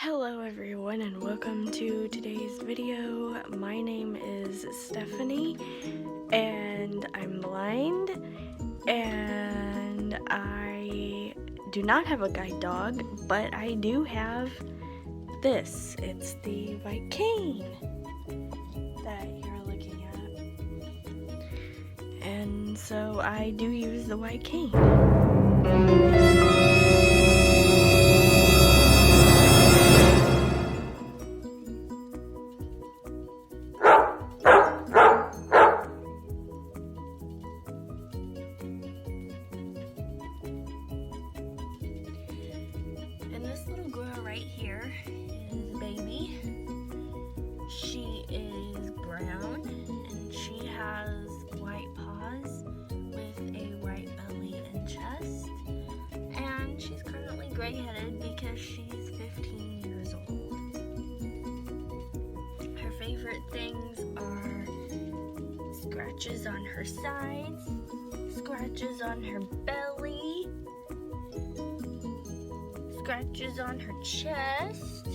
Hello everyone and welcome to today's video. My name is Stephanie and I'm blind and I do not have a guide dog, but I do have this. It's the white cane that you're looking at. And so I do use the white cane. And this little girl right here is Baby. She is brown and she has white paws with a white belly and chest. And she's currently gray-headed because she's 15 years old. Her favorite things are scratches on her sides, scratches on her belly, scratches on her chest,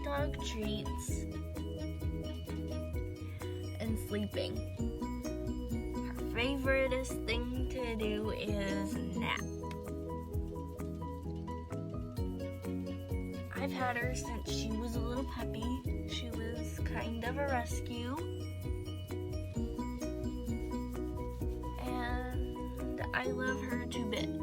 dog treats, and sleeping. Her favoriteest thing to do is nap. I've had her since she was a little puppy. She was kind of a rescue. And I love her to bits.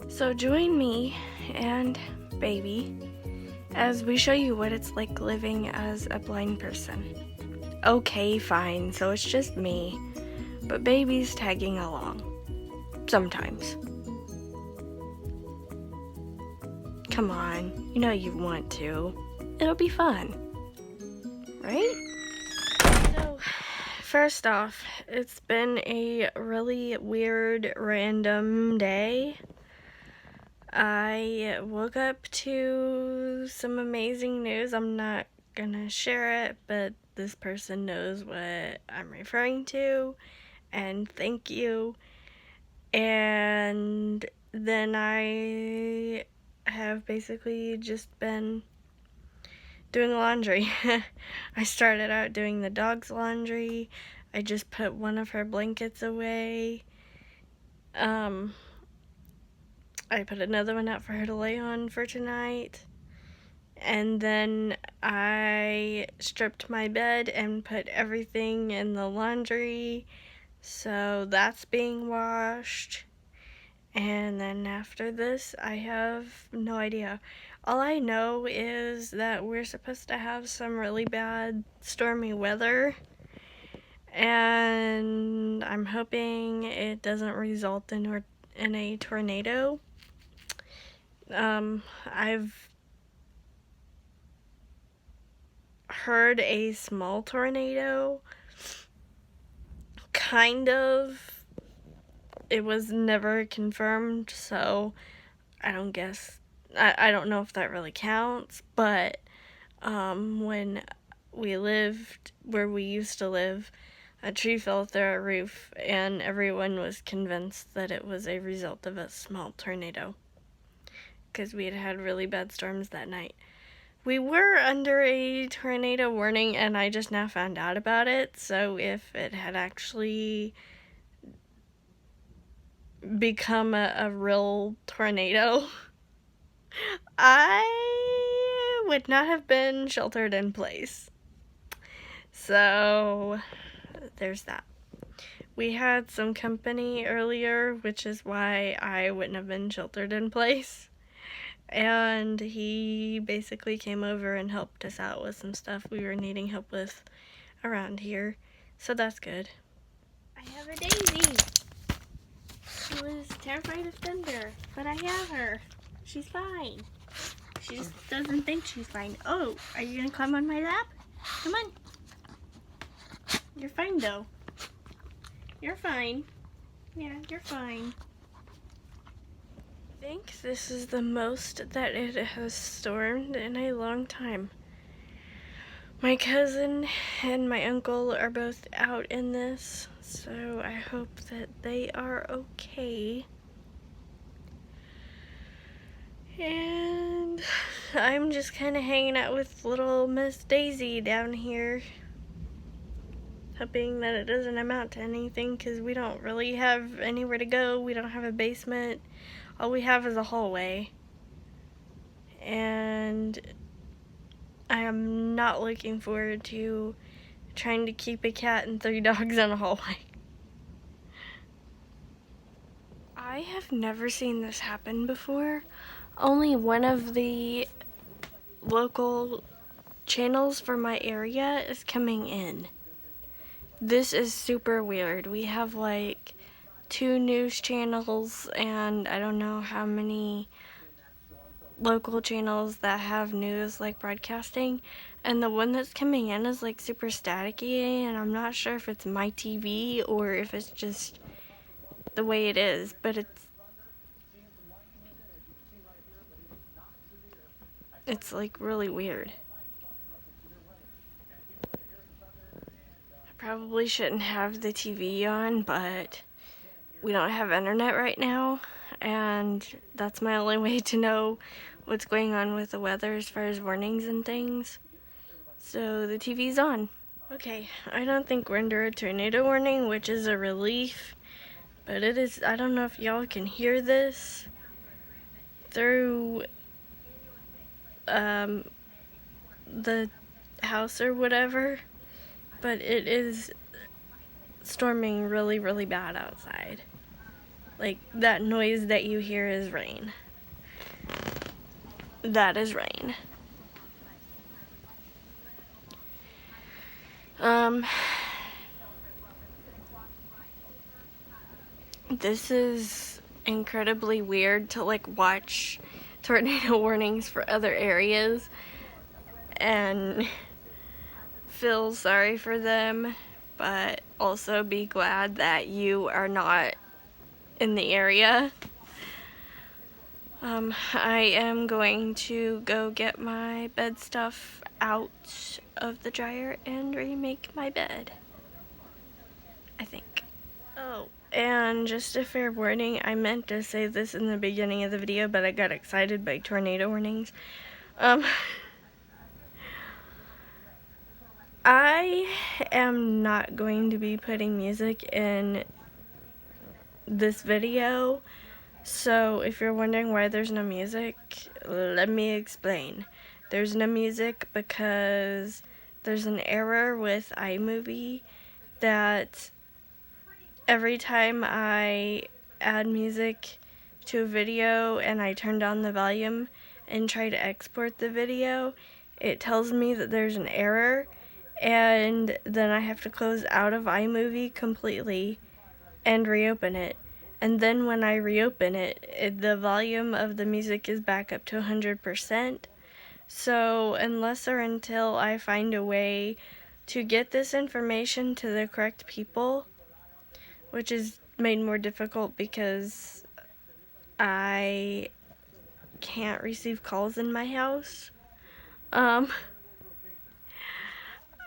So join me and Baby as we show you what it's like living as a blind person. Okay, fine, so it's just me, but Baby's tagging along. Sometimes. Come on, you know you want to. It'll be fun, right? So, first off, it's been a really weird, random day. I woke up to some amazing news. I'm not gonna share it, but this person knows what I'm referring to, and thank you. And then I have basically just been doing laundry. I started out doing the dog's laundry. I just put one of her blankets away. I put another one out for her to lay on for tonight. And then I stripped my bed and put everything in the laundry. So that's being washed. And then after this, I have no idea. All I know is that we're supposed to have some really bad stormy weather. And I'm hoping it doesn't result in a tornado. I've heard a small tornado, kind of. It was never confirmed, so I don't know if that really counts, but when we lived where we used to live, a tree fell through our roof and everyone was convinced that it was a result of a small tornado because we had had really bad storms that night. We were under a tornado warning and I just now found out about it, so if it had actually become a real tornado, I would not have been sheltered in place. So there's that. We had some company earlier, which is why I wouldn't have been sheltered in place. And he basically came over and helped us out with some stuff we were needing help with around here. So that's good. I have a Daisy. She was terrified of thunder, but I have her. She's fine. She just doesn't think she's fine. Oh, are you gonna climb on my lap? Come on. You're fine though. You're fine. Yeah, you're fine. I think this is the most that it has stormed in a long time. My cousin and my uncle are both out in this, so I hope that they are okay. And I'm just kind of hanging out with little Miss Daisy down here, hoping that it doesn't amount to anything, because we don't really have anywhere to go. We don't have a basement. All we have is a hallway. And I am not looking forward to trying to keep a cat and 3 dogs in a hallway. I have never seen this happen before. Only one of the local channels for my area is coming in. This is super weird. We have like 2 news channels and I don't know how many local channels that have news like broadcasting, and the one that's coming in is like super staticky, and I'm not sure if it's my TV or if it's just the way it is, but it's like really weird. I probably shouldn't have the TV on, but we don't have internet right now, and that's my only way to know what's going on with the weather as far as warnings and things. So the TV's on. Okay, I don't think we're under a tornado warning, which is a relief, but it is, I don't know if y'all can hear this through the house or whatever, but it is storming really, really bad outside. Like, that noise that you hear is rain. That is rain. This is incredibly weird to like watch tornado warnings for other areas and feel sorry for them, but also be glad that you are not in the area. I am going to go get my bed stuff out of the dryer and remake my bed, I think. Oh, and just a fair warning, I meant to say this in the beginning of the video, but I got excited by tornado warnings. I am not going to be putting music in this video, so if you're wondering why there's no music, let me explain. There's no music because there's an error with iMovie that every time I add music to a video and I turn down the volume and try to export the video, it tells me that there's an error, and then I have to close out of iMovie completely and reopen it. And then when I reopen it, the volume of the music is back up to 100%. So unless or until I find a way to get this information to the correct people, which is made more difficult because I can't receive calls in my house,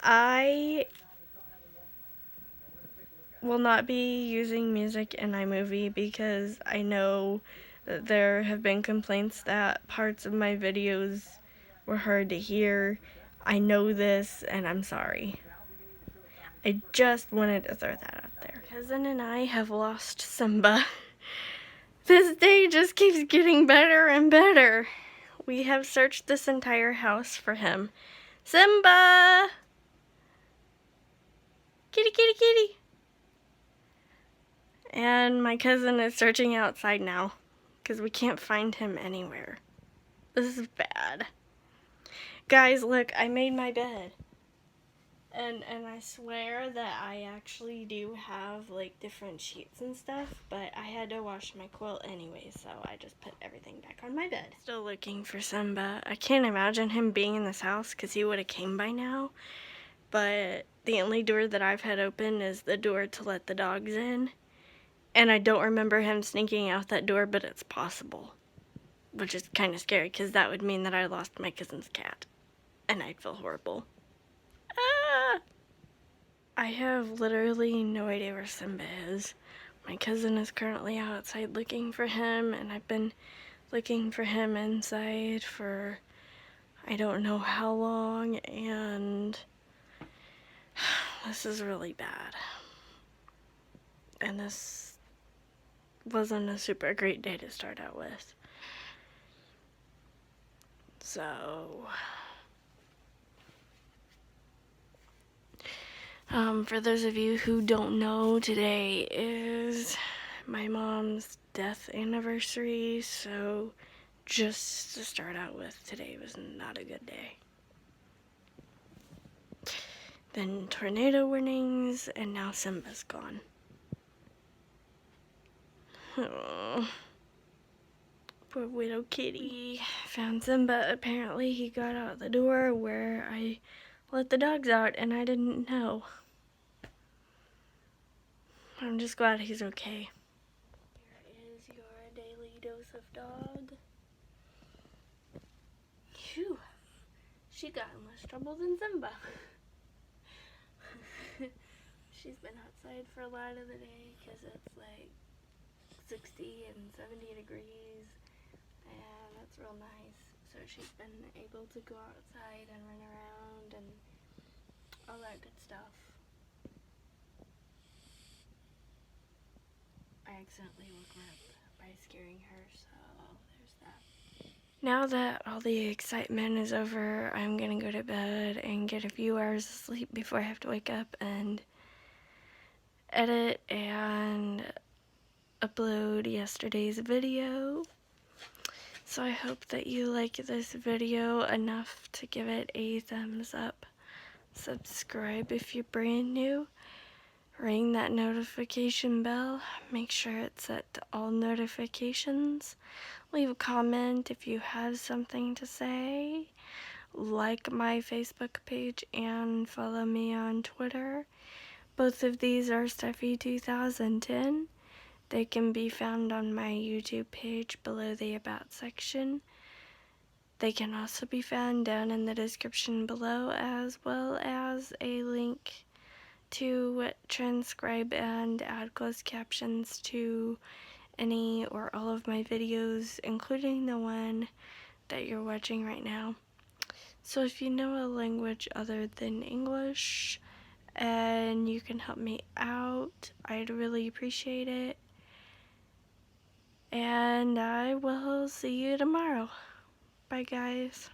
I will not be using music in iMovie because I know that there have been complaints that parts of my videos were hard to hear. I know this, and I'm sorry. I just wanted to throw that out there. Cousin and I have lost Simba. This day just keeps getting better and better. We have searched this entire house for him. Simba! Kitty, kitty, kitty! And my cousin is searching outside now because we can't find him anywhere. This is bad. Guys, look, I made my bed. And I swear that I actually do have like different sheets and stuff, but I had to wash my quilt anyway, so I just put everything back on my bed. Still looking for Simba. I can't imagine him being in this house because he would have came by now, but the only door that I've had open is the door to let the dogs in, and I don't remember him sneaking out that door, but it's possible, which is kind of scary because that would mean that I lost my cousin's cat, and I'd feel horrible. I have literally no idea where Simba is. My cousin is currently outside looking for him, and I've been looking for him inside for I don't know how long, and this is really bad. And this wasn't a super great day to start out with. So, for those of you who don't know, today is my mom's death anniversary, so just to start out with, today was not a good day. Then tornado warnings, and now Simba's gone. Oh, poor widow kitty. Found Simba. Apparently he got out the door where I let the dogs out, and I didn't know. I'm just glad he's okay. Here is your daily dose of dog. Phew. She got in less trouble than Simba. She's been outside for a lot of the day because it's like 60 and 70 degrees, and that's real nice. So she's been able to go outside and run around and all that good stuff. I accidentally woke her up by scaring her, so there's that. Now that all the excitement is over, I'm gonna go to bed and get a few hours of sleep before I have to wake up and edit and upload yesterday's video. So I hope that you like this video enough to give it a thumbs up. Subscribe if you're brand new. Ring that notification bell. Make sure it's set to all notifications. Leave a comment if you have something to say. Like my Facebook page and follow me on Twitter. Both of these are Steffi2010. They can be found on my YouTube page below the About section. They can also be found down in the description below, as well as a link to transcribe and add closed captions to any or all of my videos, including the one that you're watching right now. So if you know a language other than English and you can help me out, I'd really appreciate it. And I will see you tomorrow. Bye, guys.